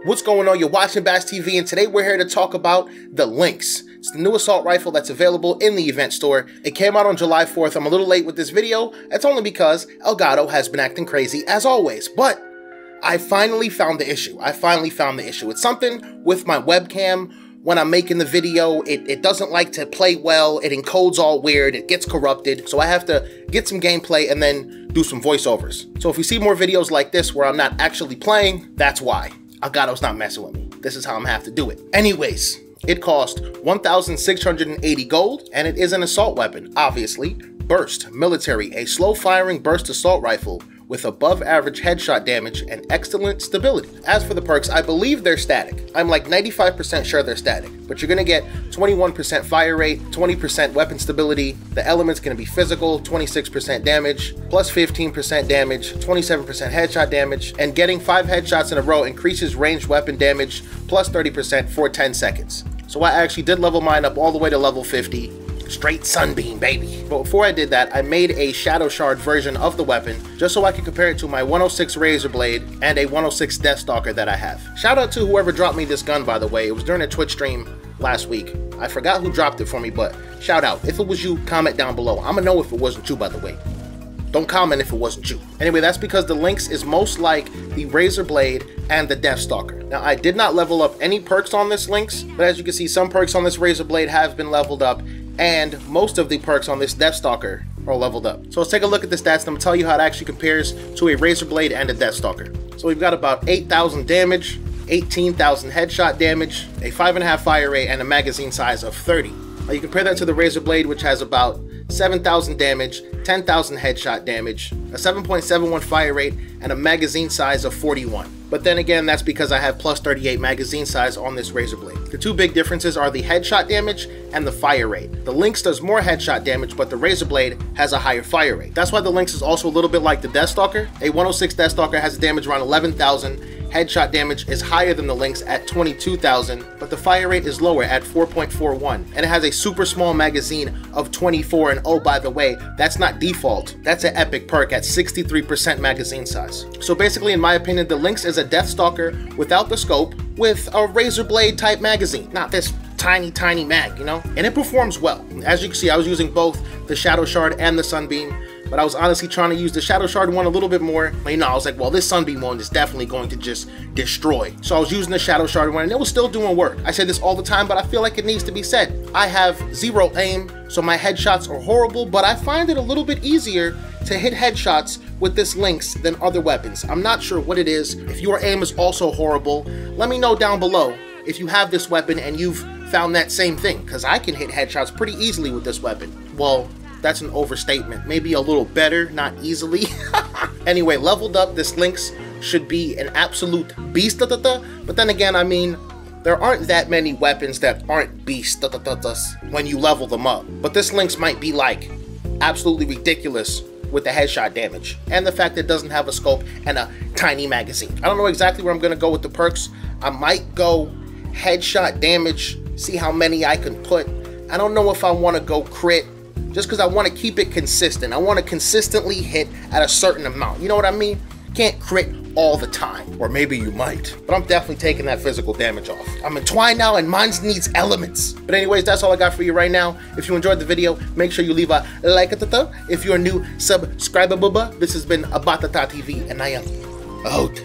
What's going on? You're watching Bass TV, and today we're here to talk about the LYNX. It's the new assault rifle that's available in the event store. It came out on July 4th. I'm a little late with this video. That's only because Elgato has been acting crazy as always, but I finally found the issue. It's something with my webcam. When I'm making the video, it doesn't like to play well. It encodes all weird. It gets corrupted. So I have to get some gameplay and then do some voiceovers. So if you see more videos like this where I'm not actually playing, that's why. Elgato's not messing with me. This is how I'm gonna have to do it. Anyways, it cost 1,680 gold, and it is an assault weapon, obviously. Burst Military, a slow-firing burst assault rifle with above-average headshot damage and excellent stability. As for the perks, I believe they're static. I'm like 95% sure they're static, but you're gonna get 21% fire rate, 20% weapon stability. The element's gonna be physical, 26% damage, plus 15% damage, 27% headshot damage, and getting 5 headshots in a row increases ranged weapon damage, plus 30% for 10 seconds. So I actually did level mine up all the way to level 50. Straight sunbeam, baby. But before I did that, I made a shadow shard version of the weapon just so I could compare it to my 106 Razorblade and a 106 Deathstalker that I have. Shout out to whoever dropped me this gun, by the way. It was during a Twitch stream last week. I forgot who dropped it for me, but shout out. If it was you, comment down below. I'm gonna know if it wasn't you, by the way. Don't comment if it wasn't you. Anyway, that's because the LYNX is most like the Razorblade and the Deathstalker. Now, I did not level up any perks on this LYNX, but as you can see, some perks on this Razorblade have been leveled up, and most of the perks on this Deathstalker are leveled up. So let's take a look at the stats, and I'm gonna tell you how it actually compares to a Razorblade and a Deathstalker. So we've got about 8,000 damage, 18,000 headshot damage, a 5.5 fire rate, and a magazine size of 30. Now you compare that to the Razorblade, which has about 7,000 damage, 10,000 headshot damage, a 7.71 fire rate, and a magazine size of 41. But then again, that's because I have plus 38 magazine size on this Razorblade. The two big differences are the headshot damage and the fire rate. The LYNX does more headshot damage, but the Razorblade has a higher fire rate. That's why the LYNX is also a little bit like the Deathstalker. A 106 Deathstalker has a damage around 11,000. Headshot damage is higher than the LYNX at 22,000, but the fire rate is lower at 4.41, and it has a super small magazine of 24, and oh, by the way, that's not default. That's an epic perk at 63% magazine size. So basically, in my opinion, the LYNX is a Deathstalker without the scope with a Razorblade type magazine. Not this tiny mag, you know? And it performs well. As you can see, I was using both the Shadow Shard and the Sunbeam, but I was honestly trying to use the Shadow Shard one a little bit more. You know, I was like, well, this Sunbeam one is definitely going to just destroy. So I was using the Shadow Shard one, and it was still doing work. I say this all the time, but I feel like it needs to be said. I have zero aim, so my headshots are horrible, but I find it a little bit easier to hit headshots with this LYNX than other weapons. I'm not sure what it is. If your aim is also horrible, let me know down below if you have this weapon and you've found that same thing, because I can hit headshots pretty easily with this weapon. Well, that's an overstatement. Maybe a little better, not easily. Anyway, leveled up, this LYNX should be an absolute beast. But then again, I mean, there aren't that many weapons that aren't beast when you level them up. But this LYNX might be like absolutely ridiculous with the headshot damage and the fact that it doesn't have a scope and a tiny magazine. I don't know exactly where I'm gonna go with the perks. I might go headshot damage, see how many I can put. I don't know if I want to go crit, just because I want to keep it consistent. I want to consistently hit at a certain amount. You know what I mean? Can't crit all the time. Or maybe you might. But I'm definitely taking that physical damage off. I'm entwined now and mine needs elements. But anyways, that's all I got for you right now. If you enjoyed the video, make sure you leave a like. If you're new, subscribe. This has been Abatata TV, and I am out.